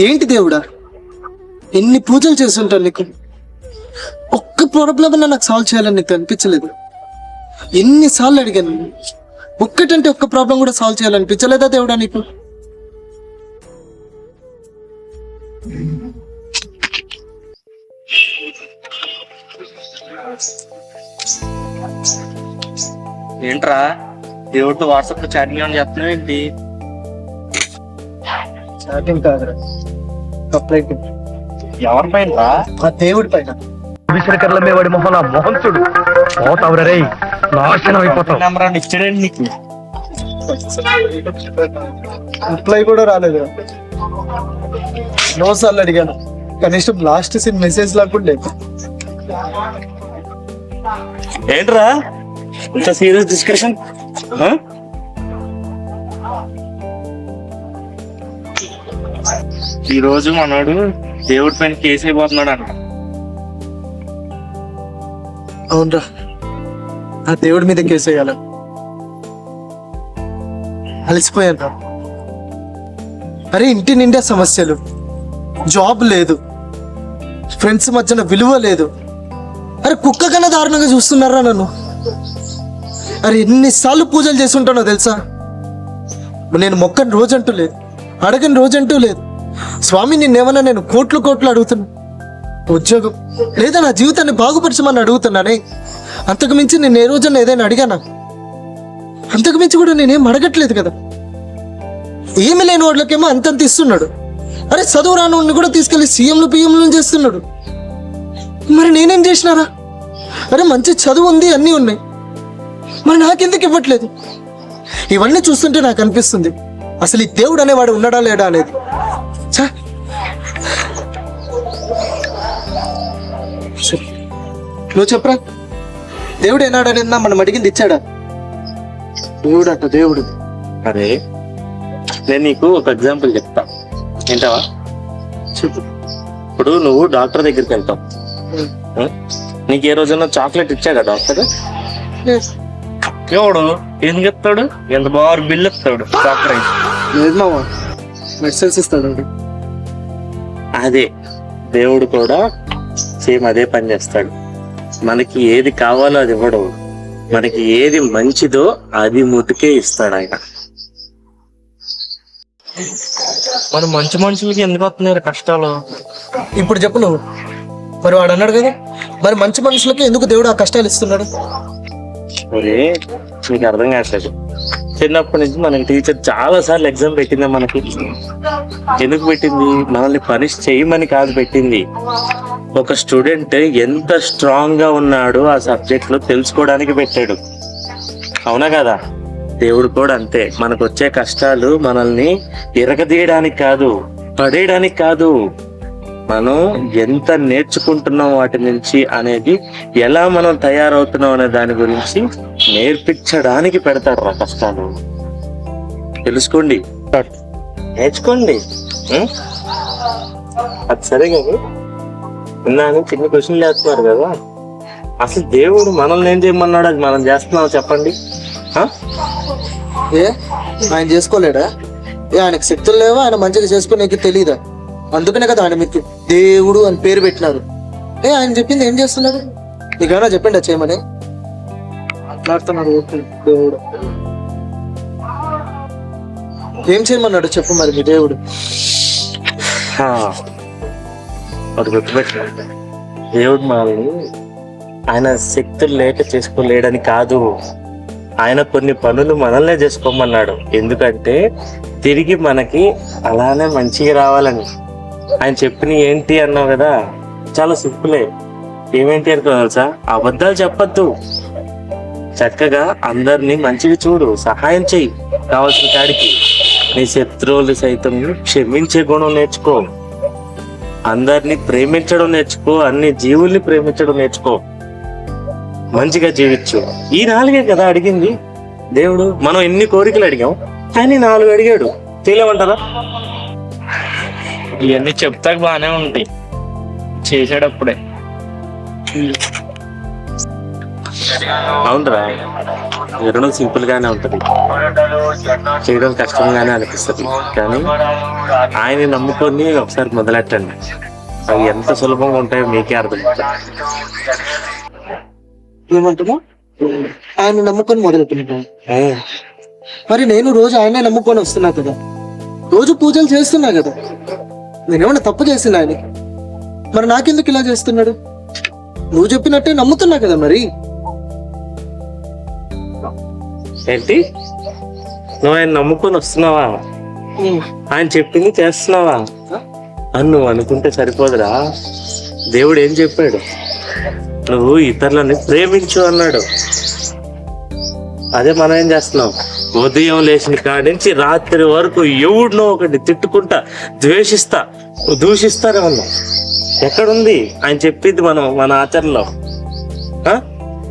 ఏంటి దేవుడా, ఎన్ని పూజలు చేస్తుంటాను నీకు, ఒక్క ప్రాబ్లం అన్నా నాకు సాల్వ్ చేయాలని నీకు అనిపించలేదు. ఎన్నిసార్లు అడిగాను, ఒక్కటంటే ఒక్క ప్రాబ్లం కూడా సాల్వ్ చేయాలనిపించలేదా దేవుడా నీకు? ఏంట్రా దేవుడితో వాట్సాప్ లో చాటింగ్ ఏమైనా చేస్తున్నావు ఏంటి? చాటింగ్ కాదురా, కంప్లైంట్. ఎవరి పైన రా? ఆ దేవుడి పైన. విశ్వకర్లమే వాడి మొహం మోహన్సుడు పోతావు రే, నాశనం అయిపోతావు. నెంబర్ అని ఇచ్చాడండి నీకు? రిప్లై కూడా రాలేదు. నో సార్లు అడిగాను, కనీసం లాస్ట్ సీన్ మెసేజ్ లాక్కుండే. ఏంట్రా ఇంత సీరియస్ డిస్కషన్? ఈ రోజు మనోడు దేవుడి పైన కేసు అయిపోతున్నాడు అంట. అవునరా, ఆ దేవుడి మీద కేసు వేయాల. అలసిపోయాను రా. అరే ఇంటి నిండా సమస్యలు, జాబ్ లేదు, ఫ్రెండ్స్ మధ్యన విలువ లేదు. అరే కుక్క కన్నా దారుణంగా చూస్తున్నారా నన్ను. అరే ఎన్నిసార్లు పూజలు చేస్తుంటానో తెలుసా. నేను మొక్కని రోజంటూ లేదు, అడగని రోజంటూ లేదు. స్వామి నిన్నేమన్నా నేను కోట్లు కోట్లు అడుగుతున్నా, ఉద్యోగం లేదా నా జీవితాన్ని బాగుపరచమని అడుగుతున్నానే. అంతకు మించి నేను ఏ రోజన్నా ఏదైనా అడిగానా? అంతకు మించి కూడా నేనేం అడగట్లేదు కదా. ఏమి లేని వాళ్ళకేమో అంతంత ఇస్తున్నాడు. అరే చదువు రాని వాడిని కూడా తీసుకెళ్లి సీఎంలు పిఎంలు చేస్తున్నాడు. మరి నేనేం చేసినారా? అరే మంచి చదువు ఉంది, అన్నీ ఉన్నాయి, మరి నాకెందుకు ఇవ్వట్లేదు? ఇవన్నీ చూస్తుంటే నాకు అనిపిస్తుంది, అసలు ఈ దేవుడు అనేవాడు ఉన్నాడా లేడా అనేది. నువ్వు చెప్పరా, దేవుడు ఏనాడనేది మనం అడిగింది ఇచ్చాడా? దేవుడు అట్ట దేవుడు. అరే నేను నీకు ఒక ఎగ్జాంపుల్ చెప్తా, వింటావా? చెప్పు. ఇప్పుడు నువ్వు డాక్టర్ దగ్గరికి వెళ్తావు, నీకు ఏ రోజున చాక్లెట్ ఇచ్చాడా డాక్టర్? ఎవడు ఏం చెప్తాడు? ఎంత బాగా బిల్ ఇస్తాడు డాక్టర్ అయితే. లేదు మావా, మెడిసిన్స్ ఇస్తాడు. అదే దేవుడు కూడా సేమ్ అదే పని చేస్తాడు. మనకి ఏది కావాలో అది ఇవ్వడు, మనకి ఏది మంచిదో అది ముట్టుకే ఇస్తాడు ఆయన. మరి మంచి మనుషులకి ఎందుకు వస్తున్నాయి కష్టాలు? ఇప్పుడు చెప్పు నువ్వు. మరి వాడు అన్నాడు కదా, మరి మంచి మనుషులకి ఎందుకు దేవుడు ఆ కష్టాలు ఇస్తున్నాడు? ఒరే నీకు అర్థం కావట్లేదు. చిన్నప్పటి నుంచి మనకి టీచర్ చాలా సార్లు ఎగ్జామ్ పెట్టిందా మనకి? ఎందుకు పెట్టింది? మనల్ని పనిష్ చేయమని కాదు పెట్టింది. ఒక స్టూడెంట్ ఎంత స్ట్రాంగ్ గా ఉన్నాడో ఆ సబ్జెక్ట్ లో తెలుసుకోవడానికి పెట్టాడు, అవునా కదా? దేవుడు కూడా అంతే. మనకు వచ్చే కష్టాలు మనల్ని ఎరగదీయడానికి కాదు, పడేయడానికి కాదు, మనం ఎంత నేర్చుకుంటున్నాం వాటి నుంచి అనేది, ఎలా మనం తయారవుతున్నాం అనే దాని గురించి నేర్పించడానికి పెడతాడు రా కష్టాలు. తెలుసుకోండి, నేర్చుకోండి. అది సరే కదా, విన్నాను చిన్న క్వశ్చన్లు వేస్తున్నారు కదా, అసలు దేవుడు మనల్ని ఏం చేయమన్నాడు? అది మనం చేస్తున్నాం చెప్పండి. ఏ ఆయన చేసుకోలేడా? ఏ ఆయనకు శక్తులు లేవా? ఆయన మంచిగా చేసుకునేకి తెలీదా? అందుకనే కదా ఆయన మీకు దేవుడు అని పేరు పెట్టినారు. ఏ ఆయన చెప్పింది ఏం చేస్తున్నారు? నీకేమైనా చెప్పిండా చేయమని? మాట్లాడుతున్నారు దేవుడు. ఏం చేయమన్నాడు చెప్పు మరి మీ దేవుడు. అది గుర్తుపెట్టిన దేవుడు మనల్ని ఆయన శక్తులు లేక చేసుకోలేడని కాదు, ఆయన కొన్ని పనులు మనల్నే చేసుకోమన్నాడు. ఎందుకంటే తిరిగి మనకి అలానే మంచిగా రావాలని. ఆయన చెప్పిన ఏంటి అన్నావు కదా, చాలా సింపులే. ఏమేంటి అనుకో తెలుసా? అబద్ధాలు చెప్పద్దు, చక్కగా అందరినీ మంచిగా చూడు, సహాయం చెయ్యి కావాల్సిన కాడికి. నీ శత్రువులు సైతం క్షమించే గుణం నేర్చుకో, అందరినీ ప్రేమించడం నేర్చుకో, అన్ని జీవుల్ని ప్రేమించడం నేర్చుకో, మంచిగా జీవించు. ఈ 4 కదా అడిగింది దేవుడు. మనం ఎన్ని కోరికలు అడిగాం, ఆయన 4 అడిగాడు. తెలియమంటారా? ఇవన్నీ చెప్తాక బాగానే ఉంటాయి, చేసేటప్పుడే. అవునరా, వినడం సింపుల్ గానే ఉంటది, చేయడం కష్టంగానే అనిపిస్తుంది. కానీ ఆయన నమ్ముకొని ఒకసారి మొదలెట్టండి, అవి ఎంత సులభంగా ఉంటాయో మీకే అర్థం. ఏమంటున్నా? ఆయన నమ్ముకొని మొదలెట్టిన మరి నేను రోజు ఆయనే నమ్ముకొని వస్తున్నా కదా, రోజు పూజలు చేస్తున్నా కదా, నేనేమన్నా తప్పు చేసిన ఆయన? మరి నాకెందుకు ఇలా చేస్తున్నాడు? నువ్వు చెప్పినట్టే నమ్ముతున్నా కదా మరి. ఏంటి, నువ్వు ఆయన నమ్ముకొని వస్తున్నావా? ఆయన చెప్పింది చేస్తున్నావా అని నువ్వు అనుకుంటే సరిపోదురా. దేవుడు ఏం చెప్పాడు? నువ్వు ఇతరులని ప్రేమించు అన్నాడు. అదే మనం ఏం చేస్తున్నాం? ఉదయం లేచిన కాడి నుంచి రాత్రి వరకు ఎవడినో ఒకటి తిట్టుకుంటా, ద్వేషిస్తా, దూషిస్తానే ఉన్నాం. ఎక్కడుంది ఆయన చెప్పింది మన ఆచరణలో?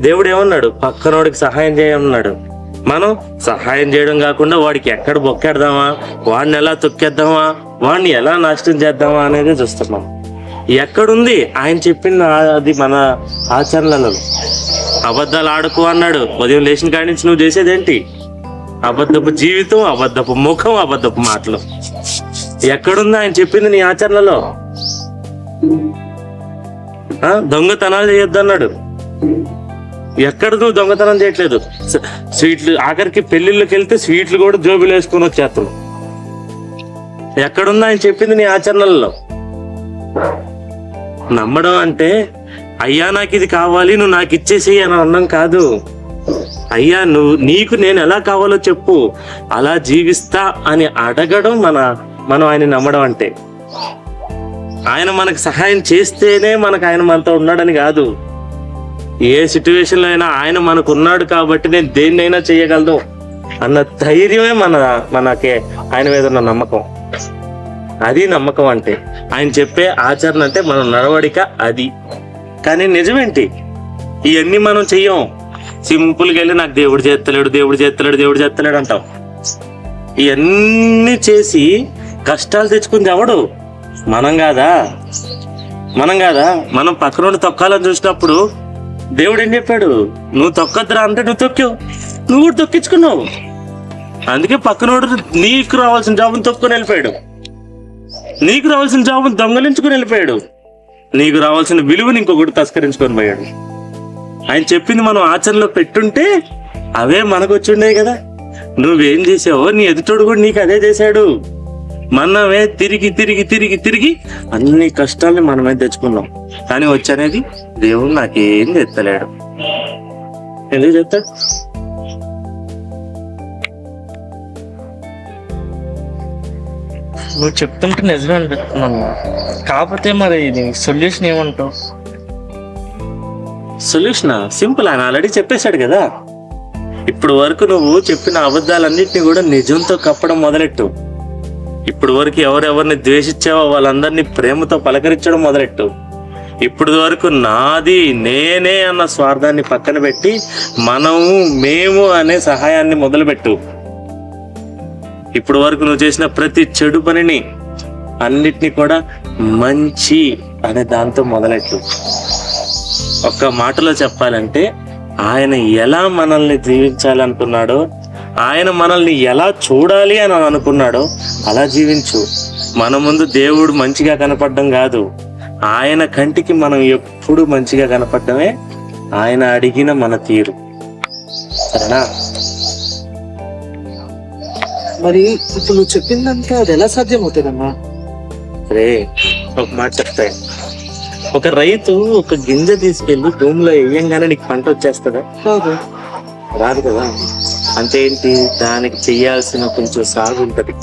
దేవుడు ఏమన్నాడు? పక్కనోడికి సహాయం చేయమన్నాడు. మనం సహాయం చేయడం కాకుండా వాడికి ఎక్కడ బొక్కేద్దామా, వాడిని ఎలా తొక్కేద్దామా, వాడిని ఎలా నాశనం చేద్దామా అనేది చూస్తున్నాం. ఎక్కడుంది ఆయన చెప్పిన అది మన ఆచరణలలో? అబద్ధాలు ఆడుకో అన్నాడు. ఉదయం లేచిన కాడి నుంచి నువ్వు చేసేదేంటి? అబద్ధపు జీవితం, అబద్ధపు ముఖం, అబద్ధపు మాటలు. ఎక్కడుంది ఆయన చెప్పింది నీ ఆచరణలో? దొంగతనాలు చేయొద్దు అన్నాడు. ఎక్కడ నువ్వు దొంగతనం చేయట్లేదు. స్వీట్లు, ఆఖరికి పెళ్లిళ్ళకి వెళ్తే స్వీట్లు కూడా జోబులు వేసుకొని వచ్చేస్తాం. ఎక్కడుంది ఆయన చెప్పింది నీ ఆచరణలలో? నమ్మడం అంటే అయ్యా నాకు ఇది కావాలి, నువ్వు నాకు ఇచ్చేసేయి అని అన్నం కాదు. అయ్యా నీకు నేను ఎలా కావాలో చెప్పు, అలా జీవిస్తా అని అడగడం మనం ఆయన నమ్మడం అంటే. ఆయన మనకు సహాయం చేస్తేనే మనకు ఆయన మనతో ఉన్నాడని కాదు. ఏ సిచ్యువేషన్లో అయినా ఆయన మనకు ఉన్నాడు కాబట్టి నేను దేన్నైనా చేయగలను అన్న ధైర్యమే మనకి ఆయన మీద ఉన్న నమ్మకం. అది నమ్మకం అంటే. ఆయన చెప్పే ఆచరణ అంటే మన నడవడిక అది. కానీ నిజమేంటి, ఇవన్నీ మనం చెయ్యం. సింపుల్గా వెళ్ళి నాకు దేవుడు చేస్తలేడు అంటాం. ఇవన్నీ చేసి కష్టాలు తెచ్చుకుంది ఎవడు? మనం కాదా? మనం పక్కన నుండి తొక్కాలని చూసినప్పుడు దేవుడు ఏం చెప్పాడు? నువ్వు తొక్కద్దురా అంటే నువ్వు తొక్కావు, నువ్వు కూడా తొక్కించుకున్నావు. అందుకే పక్కనోడు నీకు రావాల్సిన జాబును తొక్కుని వెళ్ళిపోయాడు, నీకు రావాల్సిన జాబును దొంగలించుకుని వెళ్ళిపోయాడు, నీకు రావాల్సిన విలువని ఇంకొకటి తస్కరించుకొని పోయాడు. ఆయన చెప్పింది మనం ఆచరణలో పెట్టుంటే అవే మనకు వచ్చి ఉండేవి కదా. నువ్వేం చేసావో నీ ఎదుటోడు కూడా నీకు అదే చేశాడు. మనమే తిరిగి అన్ని కష్టాలని మనమే తెచ్చుకున్నాం. కానీ వచ్చనేది దేవుడు నాకేం తెత్తలేడు. ఎందుకు చెప్తాడు? నువ్వు చెప్తుంటే నిజమే అనిపిస్తున్నాను. కాకపోతే మరి సొల్యూషన్ ఏమంటావు? సొల్యూషన్ సింపుల్, ఆయన ఆల్రెడీ చెప్పేశాడు కదా. ఇప్పుడు వరకు నువ్వు చెప్పిన అబద్ధాలన్నింటినీ కూడా నిజంతో కప్పడం మొదలెట్టు. ఇప్పుడు వరకు ఎవరెవరిని ద్వేషించావో వాళ్ళందరినీ ప్రేమతో పలకరించడం మొదలెట్టు. ఇప్పుడు వరకు నాది నేనే అన్న స్వార్థాన్ని పక్కన పెట్టి మేము అనే సహాయాన్ని మొదలుపెట్టు. ఇప్పుడు వరకు నువ్వు చేసిన ప్రతి చెడు పనిని అన్నిటినీ కూడా మంచి అనే దాంతో మొదలెట్టు. ఒక్క మాటలో చెప్పాలంటే ఆయన ఎలా మనల్ని జీవించాలనుకున్నాడో, ఆయన మనల్ని ఎలా చూడాలి అని అనుకున్నాడో అలా జీవించు. మన ముందు దేవుడు మంచిగా కనపడడం కాదు, ఆయన కంటికి మనం ఎప్పుడు మంచిగా కనపడమే ఆయన అడిగిన మన తీరు. సరేనా? మరి ఇప్పుడు నువ్వు చెప్పిందంతా అది ఎలా సాధ్యం అవుతుందమ్మా? రే, ఒక మాట చెప్తాయి. ఒక రైతు ఒక గింజ తీసుకెళ్లి భూమిలో వేయంగానే నీకు పంట వచ్చేస్తుందా? రాదు కదా. అంటే ఏంటి, దానికి చెయ్యాల్సిన కొంచెం సాగు ఉంటది.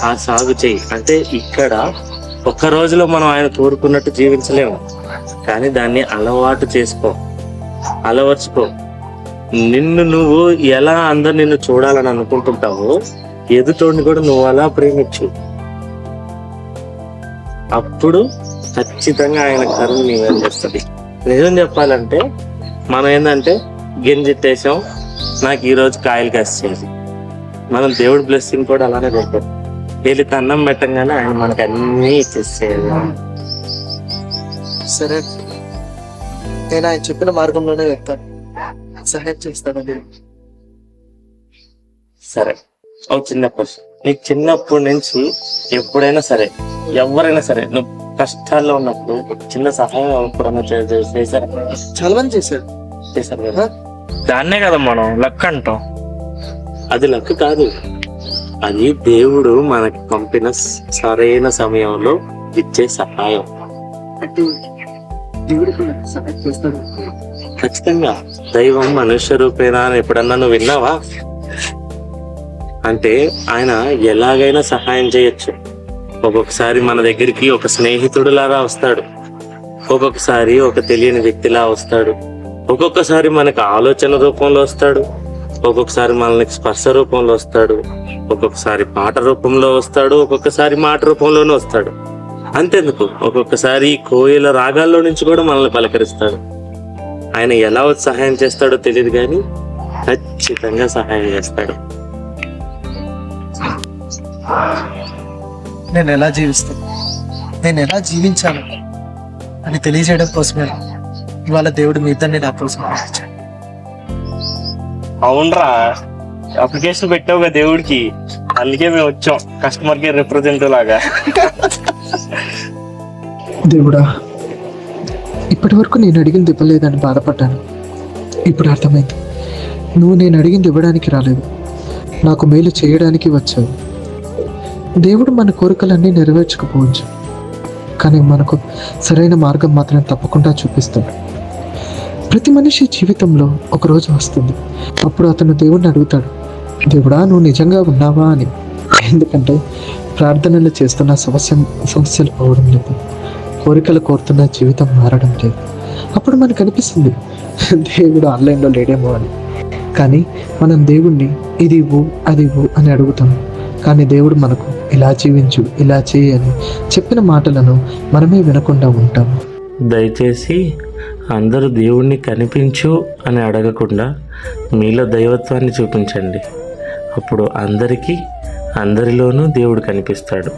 ఆ సాగు చెయ్యి. అంటే ఇక్కడ ఒక్క రోజులో మనం ఆయన కోరుకున్నట్టు జీవించలేము, కానీ దాన్ని అలవాటు చేసుకో, అలవర్చుకో. నువ్వు ఎలా అందరు నిన్ను చూడాలని అనుకుంటుంటావో ఎదుటోడిని కూడా నువ్వు అలా ప్రేమించు. అప్పుడు ఖచ్చితంగా ఆయన కరుణ నీవేం చేస్తుంది. నిజం చెప్పాలంటే మనం ఏంటంటే గింజెట్టేసాం, నాకు ఈరోజు కాయలు కాసేది. మనం దేవుడి బ్లెస్సింగ్ కూడా అలానే పెట్టాం. వీళ్ళకి అన్నం పెట్టంగానే ఆయన మనకు అన్నీ ఇచ్చేసేది. సరే, నేను ఆయన చెప్పిన మార్గంలోనే వెళ్తాను. సహాయం చేస్తాడా దేవుడు? సరే, ఒక చిన్న క్వశ్చన్. నీకు చిన్నప్పటి నుంచి ఎప్పుడైనా సరే, ఎవరైనా సరే, నువ్వు కష్టాల్లో ఉన్నప్పుడు ఒక చిన్న సహాయం ఎప్పుడైనా చేశారు చాలా మంది చేశారు. కదా? దాన్నే కదా మనం లక్ అంటాం. అది లక్ కాదు, అది దేవుడు మనకి పంపిన సరైన సమయంలో ఇచ్చే సహాయం. అంటే దేవుడు కూడా సహాయం చేస్తాడు. ఖచ్చితంగా దైవం మనుష్య రూపేణా అని ఎప్పుడన్నా నువ్వు విన్నావా? అంటే ఆయన ఎలాగైనా సహాయం చేయొచ్చు. ఒక్కొక్కసారి మన దగ్గరికి ఒక స్నేహితుడు లాగా వస్తాడు, ఒక్కొక్కసారి ఒక తెలియని వ్యక్తిలా వస్తాడు, ఒక్కొక్కసారి మనకు ఆలోచన రూపంలో వస్తాడు, ఒక్కొక్కసారి మనకి స్పర్శ రూపంలో వస్తాడు, ఒక్కొక్కసారి పాట రూపంలో వస్తాడు, ఒక్కొక్కసారి మాట రూపంలోనూ వస్తాడు. అంతెందుకు, ఒక్కొక్కసారి కోయిల రాగాల్లో నుంచి కూడా మనల్ని పలకరిస్తాడు. ఆయన ఎలా వచ్చి సహాయం చేస్తాడో తెలియదు కానీ ఖచ్చితంగా సహాయం చేస్తాడు. నేను ఎలా జీవిస్తాను, నేను ఎలా జీవించాను అని తెలియజేయడం కోసమే ఇవాళ దేవుడు మీ ఇద్దరిని నా కోసం పంపించాడు. అవునరా, అప్లికేషన్ పెట్టావుగా దేవుడికి, అందుకే మేము వచ్చాం కస్టమర్ కేర్ రిప్రజెంటేటివ్ లాగా. దేవుడా, ఇప్పటి వరకు నేను అడిగింది ఇవ్వలేదని బాధపడ్డాను. ఇప్పుడు అర్థమైంది, నువ్వు నేను అడిగింది ఇవ్వడానికి రాలేదు, నాకు మేలు చేయడానికి వచ్చావు. దేవుడు మన కోరికలన్నీ నెరవేర్చకపోవచ్చు, కానీ మనకు సరైన మార్గం మాత్రం తప్పకుండా చూపిస్తాడు. ప్రతి మనిషి జీవితంలో ఒకరోజు వస్తుంది, అప్పుడు అతను దేవుడిని అడుగుతాడు, దేవుడా నువ్వు నిజంగా ఉన్నావా అని. ఎందుకంటే ప్రార్థనలు చేస్తున్న సమస్యలు పోవడం లేదు, కోరికలు కోరుతున్న జీవితం మారడం లేదు. అప్పుడు మనకు అనిపిస్తుంది దేవుడు ఆన్లైన్లో లేడేమో అని. కానీ మనం దేవుణ్ణి ఇది ఇవ్వు అది ఇవ్వు అని అడుగుతాం, కానీ దేవుడు మనకు ఇలా జీవించు ఇలా చేయి అని చెప్పిన మాటలను మనమే వినకుండా ఉంటాము. దయచేసి అందరూ దేవుణ్ణి కనిపించు అని అడగకుండా మీలో దైవత్వాన్ని చూపించండి. అప్పుడు అందరిలోనూ దేవుడు కనిపిస్తాడు.